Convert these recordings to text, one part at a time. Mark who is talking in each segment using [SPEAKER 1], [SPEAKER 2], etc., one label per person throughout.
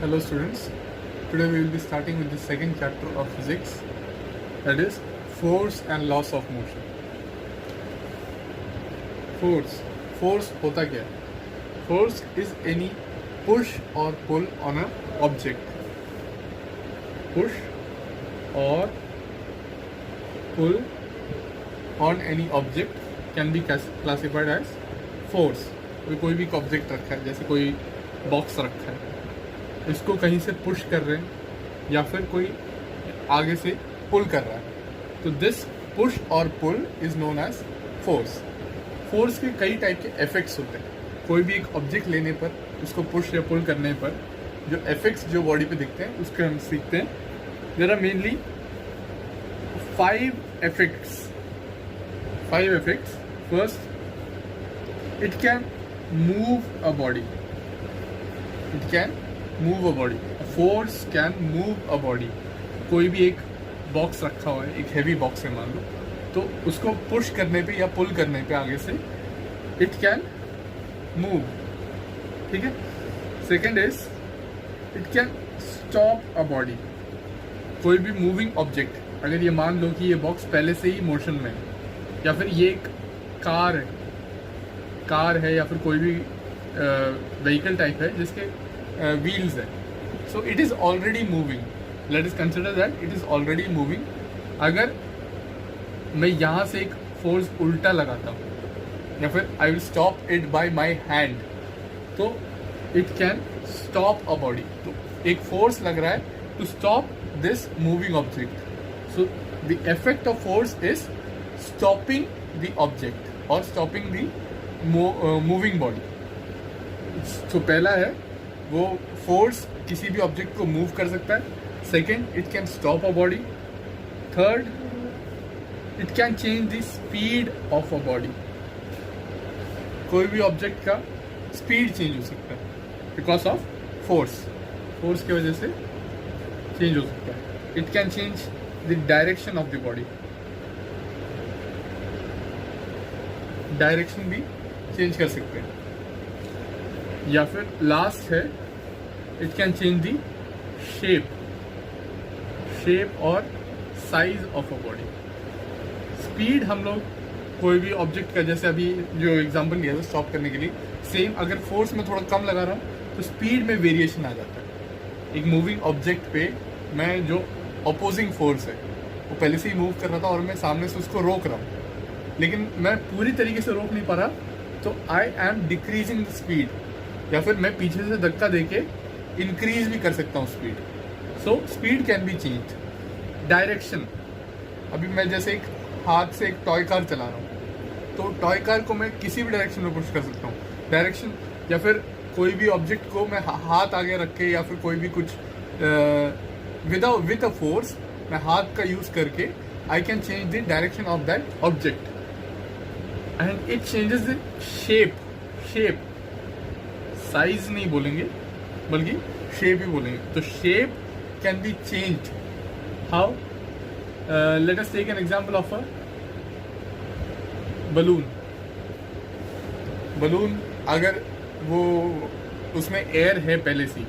[SPEAKER 1] Hello students, today we will be starting with the second chapter of physics, that is force and laws of motion. Force होता क्या है? Force is any push or pull on an object. Push or pull on any object can be classified as force. कोई भी object रखा है, जैसे कोई box रखा है, इसको कहीं से पुश कर रहे हैं या फिर कोई आगे से पुल कर रहा है, तो दिस पुश और pull is known as force. Force के कई टाइप के इफेक्ट्स होते हैं. कोई भी एक ऑब्जेक्ट लेने पर, उसको पुश या पुल करने पर जो इफेक्ट्स जो बॉडी पे दिखते हैं उसके हम सीखते हैं. There are mainly 5 effects. First, it can move a body. A force can move a body. कोई भी एक बॉक्स रखा हुआ है, एक हैवी बॉक्स है मान लो, तो उसको पुश करने पे या पुल करने पे आगे से इट कैन मूव. ठीक है. Second is it can stop a body. कोई भी मूविंग ऑब्जेक्ट, अगर ये मान लो कि ये बॉक्स पहले से ही मोशन में है, या फिर ये एक कार है या फिर कोई भी व्हीकल टाइप है जिसके व्हील्स है, so it is already moving. Let is consider that it is already moving. अगर मैं यहाँ से एक फोर्स उल्टा लगाता हूँ या फिर I will stop it by my hand, तो it can stop a body. तो एक फोर्स लग रहा है to stop this moving object. So the effect of force is stopping the object और स्टॉपिंग द मूविंग बॉडी. तो पहला है वो फोर्स किसी भी ऑब्जेक्ट को मूव कर सकता है. Second, it can stop a body. Third, it can change the speed of a body. कोई भी ऑब्जेक्ट का स्पीड चेंज हो सकता है बिकॉज ऑफ फोर्स की वजह से चेंज हो सकता है. It can change the direction of the body. Direction भी चेंज कर सकते हैं. या फिर लास्ट है, it can change the shape और size of a body. Speed हम लोग कोई भी ऑब्जेक्ट का, जैसे अभी जो एग्जांपल लिया था स्टॉप करने के लिए, सेम अगर फोर्स में थोड़ा कम लगा रहा हूँ तो स्पीड में वेरिएशन आ जाता है. एक मूविंग ऑब्जेक्ट पे मैं जो अपोजिंग फोर्स है वो पहले से ही मूव कर रहा था और मैं सामने से उसको रोक रहा हूँ, लेकिन मैं पूरी तरीके से रोक नहीं पा रहा, तो I am decreasing the speed. या फिर मैं पीछे से धक्का देके इंक्रीज भी कर सकता हूँ speed. So speed can be change. Direction, अभी मैं जैसे एक हाथ से एक टॉय कार चला रहा हूँ, तो टॉय कार को मैं किसी भी डायरेक्शन में पुश कर सकता हूँ. डायरेक्शन, या फिर कोई भी ऑब्जेक्ट को मैं हाथ आगे रख के, या फिर कोई भी कुछ विद अ फोर्स मैं हाथ का यूज करके I can change the direction of that object. And it changes the shape. Size नहीं बोलेंगे बल्कि शेप ही बोलेंगे. तो shape can be changed. How? Let us take an example of a balloon. अगर वो उसमें एयर है, पहले से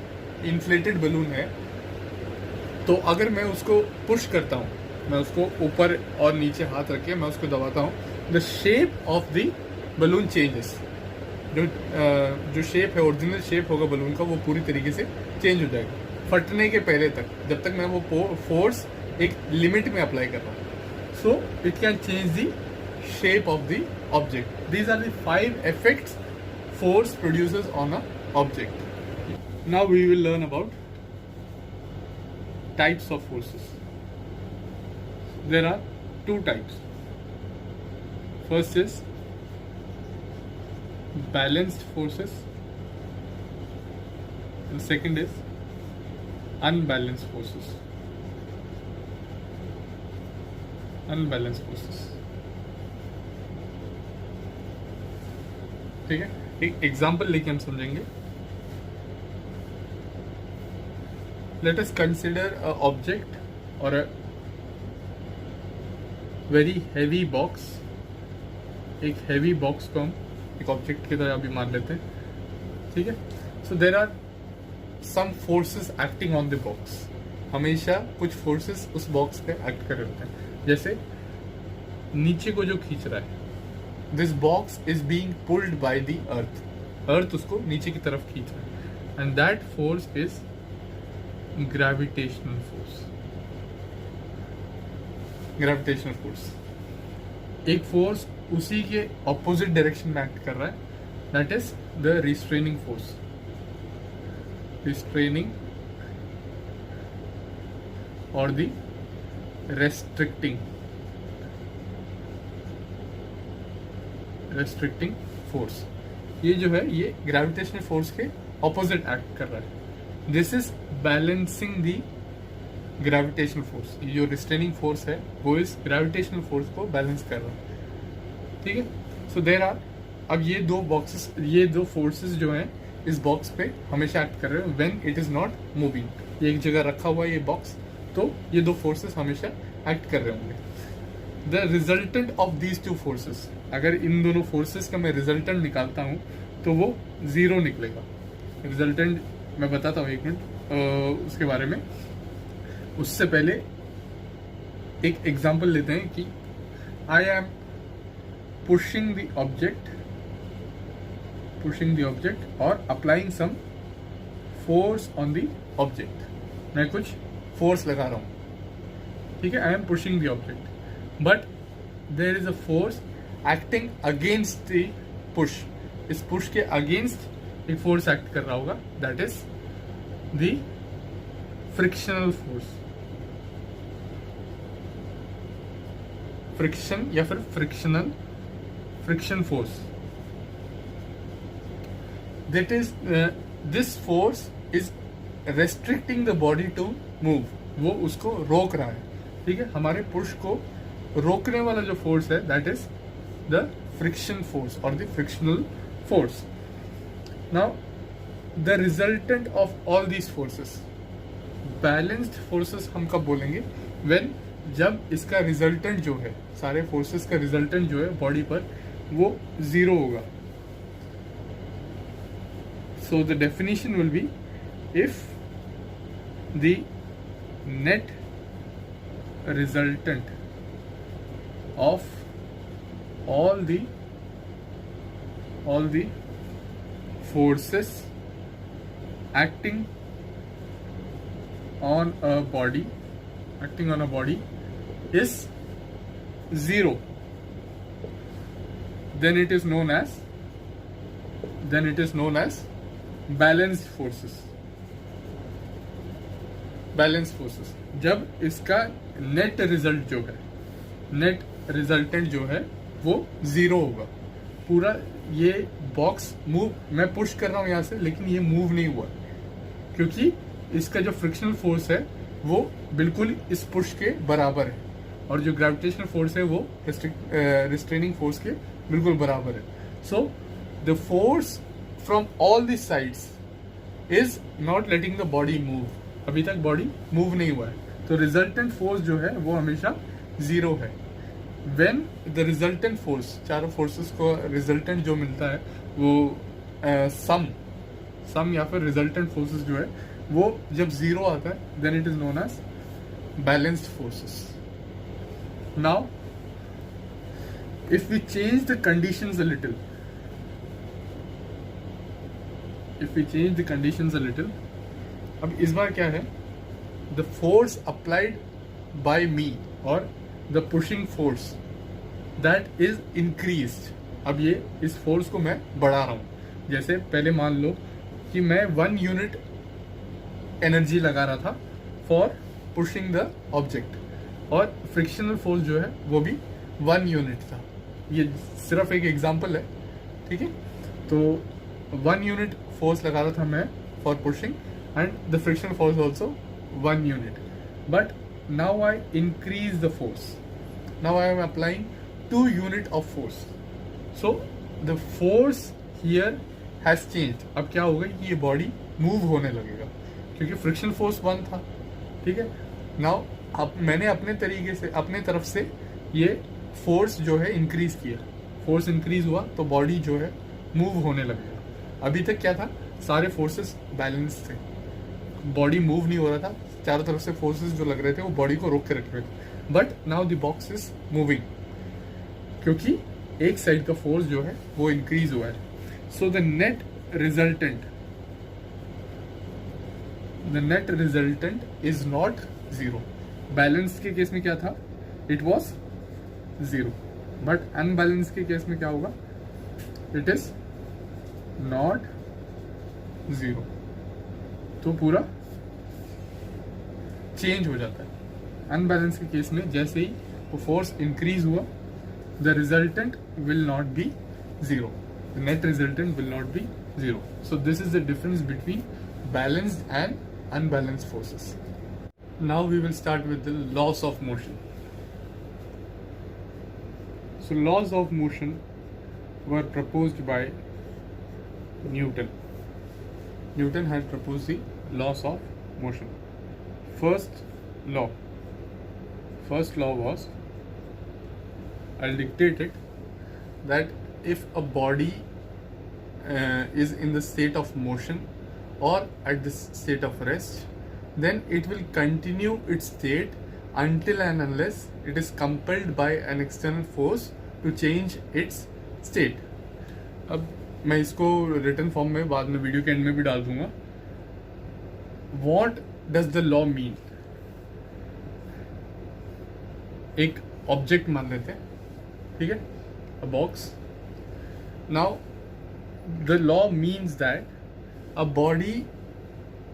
[SPEAKER 1] इन्फ्लेटेड बलून है, तो अगर मैं उसको पुश करता हूँ, मैं उसको ऊपर और नीचे हाथ रख के मैं उसको दबाता हूँ, the shape of the balloon changes. जो शेप है, ओरिजिनल शेप होगा बलून का, वो पूरी तरीके से चेंज हो जाएगा फटने के पहले तक, जब तक मैं वो फोर्स एक लिमिट में अप्लाई कर रहा हूँ. So it can change the shape of the object. These are the 5 effects force produces on a object. Now we will learn about types of forces. There are 2 types. First is balanced forces, and second is unbalanced forces. ठीक है. एक example लेके हम समझेंगे. Let us consider a object और a very heavy box. एक heavy box को हम एक ऑब्जेक्ट की तरह अभी मान लेते हैं. ठीक है. So there are some forces acting on the box, हमेशा कुछ फोर्सेस उस बॉक्स पे एक्ट कर रहे होते हैं। जैसे नीचे को जो खींच रहा है, this box is being pulled by the earth, earth उसको नीचे की तरफ खींच रहा है, and that force is gravitational force. Gravitational force एक फोर्स उसी के ऑपोजिट डायरेक्शन में एक्ट कर रहा है, that is the restraining force. Restraining और द रेस्ट्रिक्टिंग फोर्स, ये जो है ये ग्रेविटेशनल फोर्स के ऑपोजिट एक्ट कर रहा है। This is balancing the gravitational force, ये जो रिस्ट्रेनिंग फोर्स है वो इस ग्रेविटेशनल फोर्स को बैलेंस कर रहा है। ठीक है, सो देयर आर, अब ये दो बॉक्सेस, ये दो फोर्सेस जो हैं इस बॉक्स पे हमेशा एक्ट कर रहे हैं when it is not moving. ये एक जगह रखा हुआ है ये बॉक्स, तो ये दो फोर्सेस हमेशा एक्ट कर रहे होंगे। The resultant of these two forces, अगर इन दोनों फोर्सेस का मैं रिजल्टेंट निकालता हूँ तो वो 0 निकलेगा। रिजल्टेंट मैं बताता हूँ 1 मिनट उसके बारे में। उससे पहले एक एग्जांपल लेते हैं कि I am pushing the object और applying some force on the object. मैं कुछ फोर्स लगा रहा हूं, ठीक है, I am pushing the object, but there is a force acting against the push. इस पुश के अगेंस्ट एक फोर्स एक्ट कर रहा होगा, that is the frictional force. Friction या फिर friction force, that is this force is restricting the body to move, वो उसको रोक रहा है। ठीक है, हमारे पुश को रोकने वाला जो फोर्स है that is the friction force और the frictional force. Now the resultant of all these forces, balanced forces हम कब बोलेंगे, व्हेन, जब इसका रिजल्टेंट जो है, सारे फोर्सेस का रिजल्टेंट जो है बॉडी पर वो 0 होगा। So the definition will be, if the net resultant of all the forces acting on a body is 0, then it is known as balanced forces। Balance forces, जब इसका नेट रिजल्ट जो है, net resultant जो है वो 0 होगा। पूरा ये बॉक्स मूव, मैं पुश कर रहा हूं यहां से, लेकिन ये मूव नहीं हुआ क्योंकि इसका जो फ्रिक्शनल फोर्स है वो बिल्कुल इस पुश के बराबर है, और जो ग्रेविटेशनल फोर्स है वो रिस्ट्रेनिंग फोर्स के बिल्कुल बराबर है। So the force from all the sides is not letting the body move, अभी तक बॉडी मूव नहीं हुआ है, तो रिजल्टेंट फोर्स जो है वो हमेशा 0 है। व्हेन द रिजल्टेंट फोर्स, चारों फोर्सेस को रिजल्टेंट जो मिलता है वो सम या फिर रिजल्टेंट फोर्सेस जो है वो जब 0 आता है, then it is known as balanced forces. Now if we change the conditions a little, अब इस बार क्या है, the force applied by me और the pushing force that is increased. अब ये इस फोर्स को मैं बढ़ा रहा हूं। जैसे पहले मान लो कि मैं 1 यूनिट एनर्जी लगा रहा था फॉर पुशिंग द ऑब्जेक्ट, और फ्रिक्शनल फोर्स जो है वो भी 1 यूनिट था। ये सिर्फ एक एग्जांपल है, ठीक है। तो 1 यूनिट फोर्स लगा रहा था मैं for pushing, and the frictional force also 1 unit, but now I increase the force, now I am applying 2 unit of force, so the force here has changed। अब क्या होगा कि ये बॉडी मूव होने लगेगा क्योंकि फ्रिक्शनल फोर्स 1 था, ठीक है। नाउ अब मैंने अपने तरीके से, अपने तरफ से ये फोर्स जो है इंक्रीज किया, फोर्स इंक्रीज हुआ तो बॉडी जो है मूव होने लगेगा। अभी तक क्या था, सारे फोर्सेस बैलेंस थे, बॉडी मूव नहीं हो रहा था, चारों तरफ से फोर्सेस जो लग रहे थे वो बॉडी को रोक के रख रहे थे, but now the box is moving क्योंकि एक साइड का फोर्स जो है वो इंक्रीज हुआ है। So the net resultant is not zero. Balance के केस में क्या था, it was zero, but unbalance के केस में क्या होगा, इट इज नॉट जीरो। तो पूरा चेंज हो जाता है। अनबैलेंस के केस में जैसे ही वो फोर्स इंक्रीज हुआ, the resultant will not be zero, the net resultant will not be zero. So this is the difference between balanced and unbalanced forces. Now we will start with the laws of motion. So laws of motion were proposed by Newton. Newton had proposed the laws of motion. First law was, I'll dictate it, that if a body is in the state of motion or at the state of rest, then it will continue its state until and unless it is compelled by an external force to change its state. अब मैं इसको written form में बाद में video के and में भी डाल दूंगा. What does the law mean? एक ऑब्जेक्ट मान लेते हैं, ठीक है, अ box. Now the law means that a body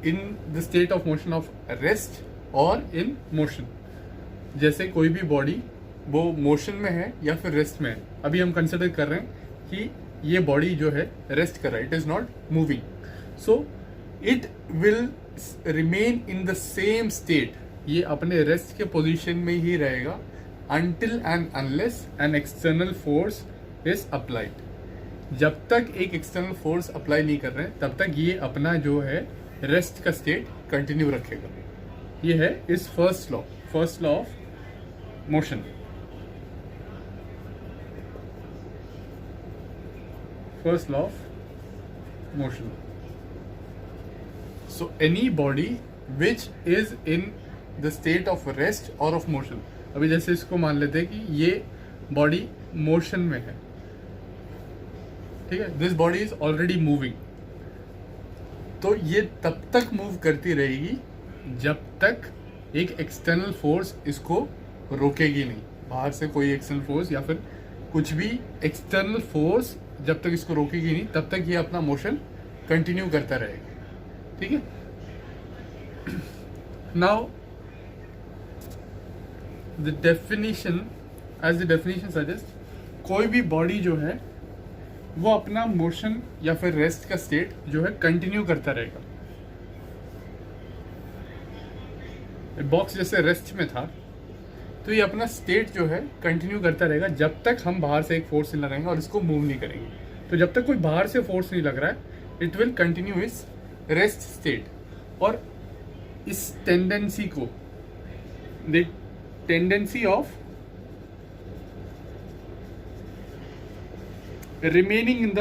[SPEAKER 1] in the state of motion of rest और इन मोशन, जैसे कोई भी बॉडी वो मोशन में है या फिर रेस्ट में है. अभी हम कंसिडर कर रहे हैं कि ये बॉडी जो है रेस्ट कर रहा है, it is not moving, so it will remain in the same state. ये अपने रेस्ट के पोजीशन में ही रहेगा until and unless an external force is applied. जब तक एक एक्सटर्नल फोर्स अप्लाई नहीं कर रहे हैं तब तक ये अपना जो है रेस्ट का स्टेट कंटिन्यू रखेगा. ये है इस first law of motion. First law of motion. So any body which is in the state of rest और ऑफ मोशन. अभी जैसे इसको मान लेते हैं कि ये बॉडी मोशन में है, ठीक है, this body is already moving. तो ये तब तक मूव करती रहेगी जब तक एक एक्सटर्नल फोर्स इसको रोकेगी नहीं. बाहर से कोई एक्सटर्नल फोर्स या फिर कुछ भी एक्सटर्नल फोर्स जब तक इसको रोकेगी नहीं तब तक ये अपना मोशन कंटिन्यू करता रहेगा, ठीक है. Now the definition, as the definition suggests, कोई भी बॉडी जो है वो अपना मोशन या फिर रेस्ट का स्टेट जो है कंटिन्यू करता रहेगा. बॉक्स जैसे रेस्ट में था तो ये अपना स्टेट जो है कंटिन्यू करता रहेगा जब तक हम बाहर से एक फोर्स नहीं लगाएंगे और इसको मूव नहीं करेंगे. तो जब तक कोई बाहर से फोर्स नहीं लग रहा है इट विल कंटिन्यू इस रेस्ट स्टेट. और इस टेंडेंसी को tendency of remaining in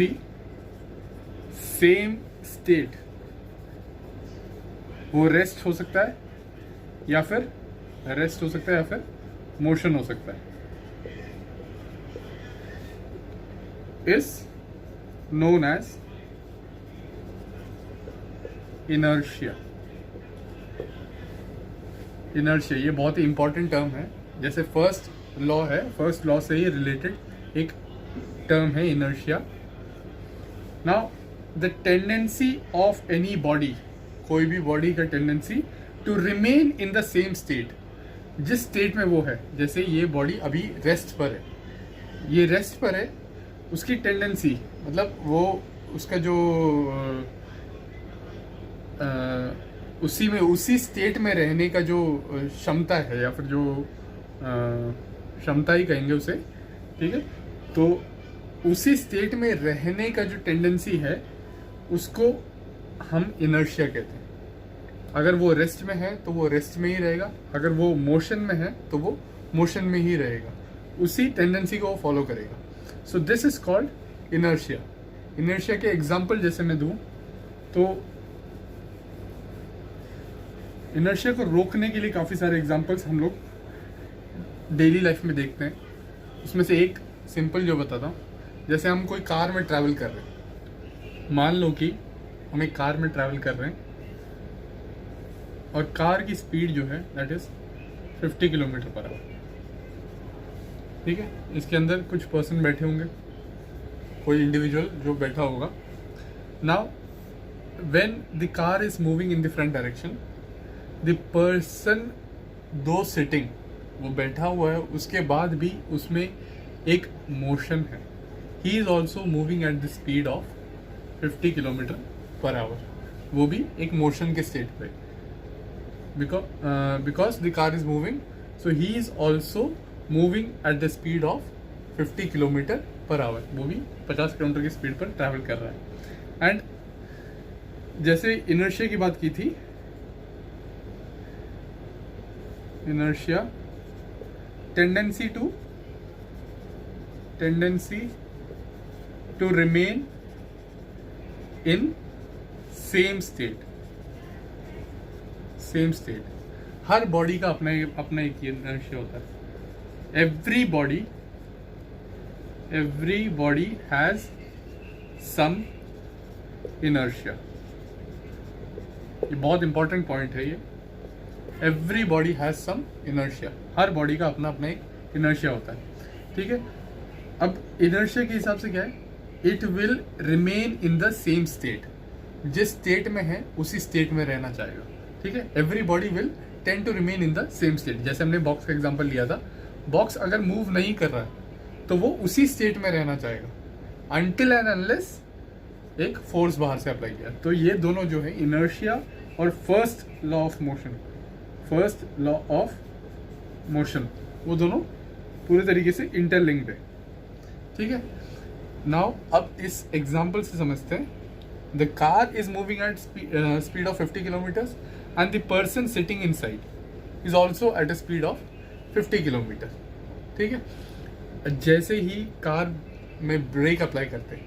[SPEAKER 1] the same state, वो रेस्ट हो सकता है या फिर रेस्ट हो सकता है या फिर मोशन हो सकता है, is known as इनर्शिया. ये बहुत ही इंपॉर्टेंट टर्म है. जैसे फर्स्ट लॉ है, फर्स्ट लॉ से ही रिलेटेड एक टर्म है inertia. Now the tendency of any body, कोई भी बॉडी का tendency to remain in the same state, जिस स्टेट में वो है. जैसे ये बॉडी अभी रेस्ट पर है, ये रेस्ट पर है, उसकी टेंडेंसी मतलब वो उसका जो उसी स्टेट में रहने का जो क्षमता है या फिर जो क्षमता ही कहेंगे उसे, ठीक है. तो उसी स्टेट में रहने का जो टेंडेंसी है उसको हम इनर्शिया कहते हैं. अगर वो रेस्ट में है तो वो रेस्ट में ही रहेगा, अगर वो मोशन में है तो वो मोशन में ही रहेगा, उसी टेंडेंसी को वो फॉलो करेगा. सो this is called inertia. Inertia के एग्जाम्पल जैसे मैं दूं तो इनर्शिया को रोकने के लिए काफ़ी सारे एग्जाम्पल्स हम लोग डेली लाइफ में देखते हैं। उसमें से एक सिंपल जो बताता हूँ, जैसे हम कोई कार में ट्रैवल कर रहे हैं, मान लो कि हम एक कार में ट्रैवल कर रहे हैं और कार की स्पीड जो है that is 50 kilometre per hour. ठीक है, इसके अंदर कुछ पर्सन बैठे होंगे, कोई इंडिविजुअल जो बैठा होगा। Now when the car is moving in the front direction, the person दो सिटिंग, वो बैठा हुआ है, उसके बाद भी उसमें एक मोशन है। He is also moving at the speed of 50 kilometre per hour, वो भी एक मोशन के स्टेट पे, because the car is moving, so he is also moving at the speed of 50 kilometre per hour, वो भी 50 kilometre की speed पर travel कर रहा है। एंड जैसे इनर्शिया की बात की थी, inertia, tendency to remain in same state। Her body का अपना एक inertia होता है। every body has some inertia। ये बहुत इंपॉर्टेंट पॉइंट है ये। Every body has some inertia, हर बॉडी का अपना अपना एक इनर्शिया होता है। ठीक है, अब इनर्शिया के हिसाब से क्या है, it will remain in the same state, जिस स्टेट में है उसी स्टेट में रहना चाहेगा। ठीक है, every body will tend to remain in the same state. जैसे हमने बॉक्स का एग्जांपल लिया था, बॉक्स अगर मूव नहीं कर रहा है तो वो उसी स्टेट में रहना चाहेगा अनटिल एंड अनलेस एक फोर्स बाहर से अप्लाई किया। तो ये दोनों जो है, इनर्शिया और फर्स्ट लॉ ऑफ मोशन, वो दोनों पूरे तरीके से इंटरलिंक्ड है। ठीक है, नाउ अब इस एग्जांपल से समझते हैं। The car is moving at speed of 50 kilometres and the person sitting inside is also at a speed of 50 kilometre. ठीक है, जैसे ही कार में ब्रेक अप्लाई करते हैं,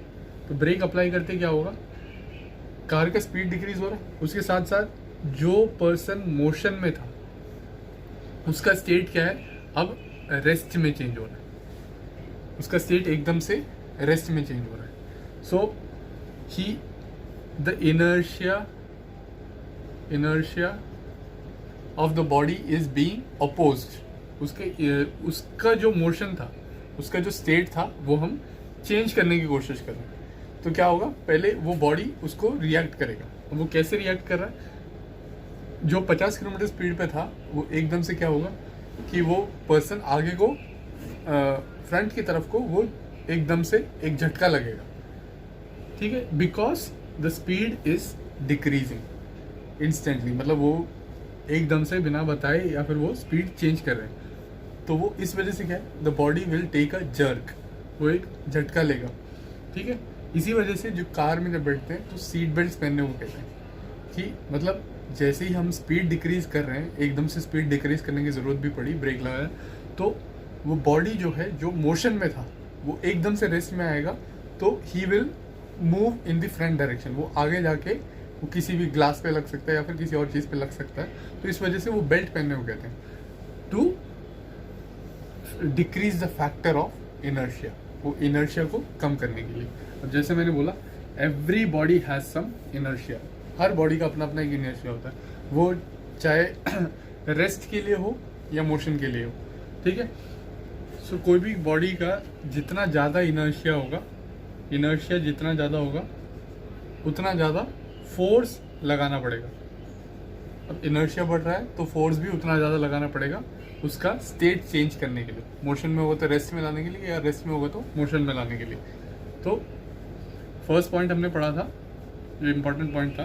[SPEAKER 1] तो ब्रेक अप्लाई करते क्या होगा, कार का स्पीड डिक्रीज हो रहा है, उसके साथ साथ जो पर्सन मोशन में था उसका स्टेट क्या है, अब रेस्ट में चेंज हो रहा है, उसका स्टेट एकदम से रेस्ट में चेंज हो रहा है। So he the inertia of the body is being opposed. उसका जो मोशन था, उसका जो स्टेट था, वो हम चेंज करने की कोशिश कर रहे हैं। तो क्या होगा, पहले वो बॉडी उसको रिएक्ट करेगा। वो कैसे रिएक्ट कर रहा है, जो 50 किलोमीटर स्पीड पे था, वो एकदम से क्या होगा कि वो पर्सन आगे को फ्रंट की तरफ को वो एकदम से एक झटका लगेगा। ठीक है, because the speed is decreasing instantly, मतलब वो एकदम से बिना बताए या फिर वो स्पीड चेंज कर रहे हैं। तो वो इस वजह से क्या है, the body will take a jerk, वो एक झटका लेगा। ठीक है, इसी वजह से जो कार में जब बैठते हैं तो सीट बेल्ट पहनने को कहते हैं कि मतलब जैसे ही हम स्पीड डिक्रीज कर रहे हैं, एकदम से स्पीड डिक्रीज करने की ज़रूरत भी पड़ी, ब्रेक लगाया, तो वो बॉडी जो है, जो मोशन में था, वो एकदम से रेस्ट में आएगा। तो he will move in the front direction, वो आगे जाके वो किसी भी ग्लास पे लग सकता है या फिर किसी और चीज़ पे लग सकता है। तो इस वजह से वो बेल्ट पहनने को कहते हैं, to decrease the factor of inertia, वो इनर्शिया को कम करने के लिए। अब जैसे मैंने बोला, every body has some inertia, हर बॉडी का अपना अपना एक इनर्शिया होता है, वो चाहे रेस्ट के लिए हो या मोशन के लिए हो। ठीक है, सो कोई भी बॉडी का जितना ज़्यादा इनर्शिया होगा, इनर्शिया जितना ज़्यादा होगा उतना ज़्यादा फोर्स लगाना पड़ेगा। अब इनर्शिया बढ़ रहा है तो फोर्स भी उतना ज़्यादा लगाना पड़ेगा उसका स्टेट चेंज करने के लिए। मोशन में होगा तो रेस्ट में लाने के लिए, या रेस्ट में होगा तो मोशन में लाने के लिए। तो फर्स्ट पॉइंट हमने पढ़ा था, जो इम्पोर्टेंट पॉइंट था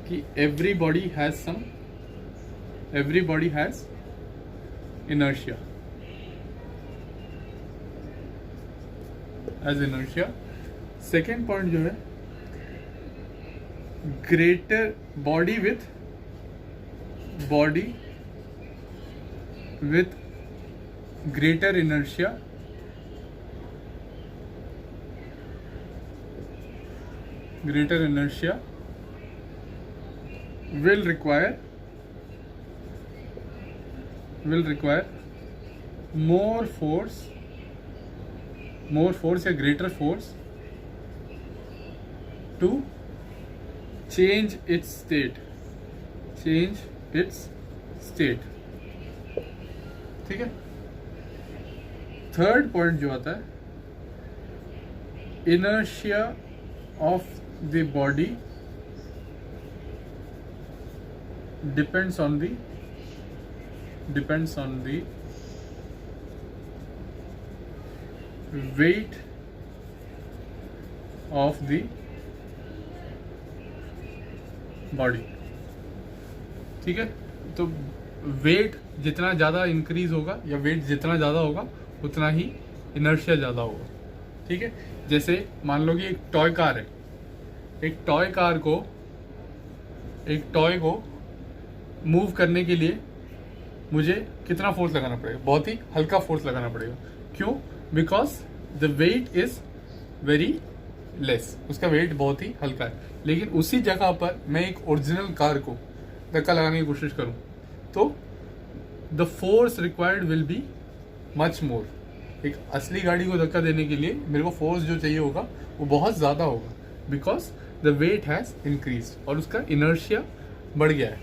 [SPEAKER 1] कि every body has inertia as inertia. Second point जो है, greater body with greater inertia greater inertia will require more force या greater force to change its state. ठीक है. थर्ड पॉइंट जो आता है, inertia of the body depends on the weight of the body. ठीक है. तो वेट जितना ज़्यादा इंक्रीज होगा या वेट जितना ज़्यादा होगा उतना ही इनर्शिया ज़्यादा होगा. ठीक है. जैसे मान लो कि एक टॉय कार है. एक टॉय को मूव करने के लिए मुझे कितना फोर्स लगाना पड़ेगा? बहुत ही हल्का फोर्स लगाना पड़ेगा. क्यों? Because the weight is very less. उसका वेट बहुत ही हल्का है. लेकिन उसी जगह पर मैं एक ओरिजिनल कार को धक्का लगाने की कोशिश करूं तो the force required will be much more. एक असली गाड़ी को धक्का देने के लिए मेरे को फोर्स जो चाहिए होगा वो बहुत ज़्यादा होगा, because the weight has increase और उसका इनर्शिया बढ़ गया है.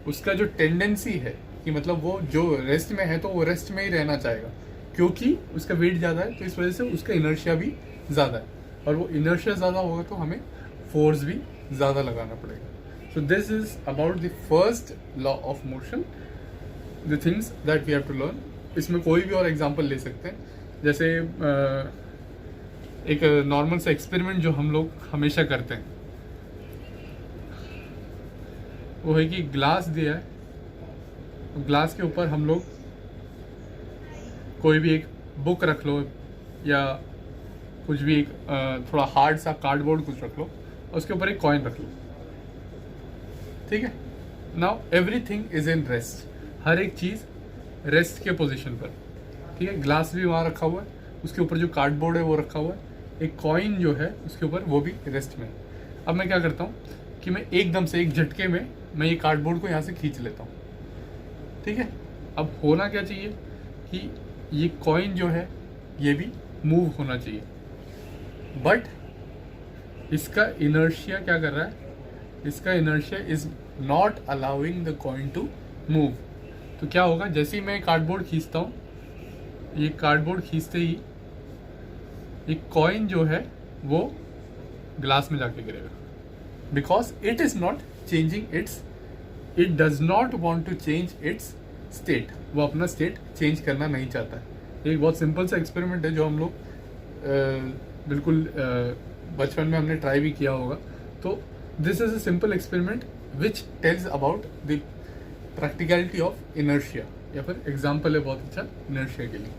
[SPEAKER 1] उसका जो टेंडेंसी है कि मतलब वो जो रेस्ट में है तो वो रेस्ट में ही रहना चाहेगा, क्योंकि उसका वेट ज़्यादा है. तो इस वजह से उसका इनर्शिया भी ज़्यादा है, और वो इनर्शिया ज़्यादा होगा तो हमें फोर्स भी ज़्यादा लगाना पड़ेगा. So this is about the first law of motion, the things that we have to learn. इसमें कोई भी और एग्जांपल ले सकते हैं. जैसे एक नॉर्मल सा एक्सपेरिमेंट जो हम लोग हमेशा करते हैं वो है कि ग्लास दिया है. ग्लास के ऊपर हम लोग कोई भी एक बुक रख लो या कुछ भी एक थोड़ा हार्ड सा कार्डबोर्ड कुछ रख लो और उसके ऊपर एक कॉइन रख लो. ठीक है. Now everything is in rest. हर एक चीज़ रेस्ट के पोजीशन पर. ठीक है. ग्लास भी वहाँ रखा हुआ है, उसके ऊपर जो कार्डबोर्ड है वो रखा हुआ है, एक कॉइन जो है उसके ऊपर वो भी रेस्ट में है. अब मैं क्या करता हूँ कि मैं एकदम से एक झटके में मैं ये कार्डबोर्ड को यहाँ से खींच लेता हूँ. ठीक है. अब होना क्या चाहिए कि ये कॉइन जो है ये भी मूव होना चाहिए, बट इसका इनर्शिया क्या कर रहा है? इसका inertia is not allowing the coin to move. तो क्या होगा? जैसे ही मैं कार्डबोर्ड खींचता हूँ, ये कार्डबोर्ड खींचते ही ये कॉइन जो है वो ग्लास में जाके गिरेगा, because it is not changing it does not want to change its state. वो अपना स्टेट चेंज करना नहीं चाहता है. एक बहुत सिंपल सा एक्सपेरिमेंट है जो हम लोग बिल्कुल बचपन में हमने ट्राई भी किया होगा. तो this is a simple experiment which tells about the practicality of inertia, या फिर एग्जाम्पल है बहुत अच्छा इनर्शिया के लिए.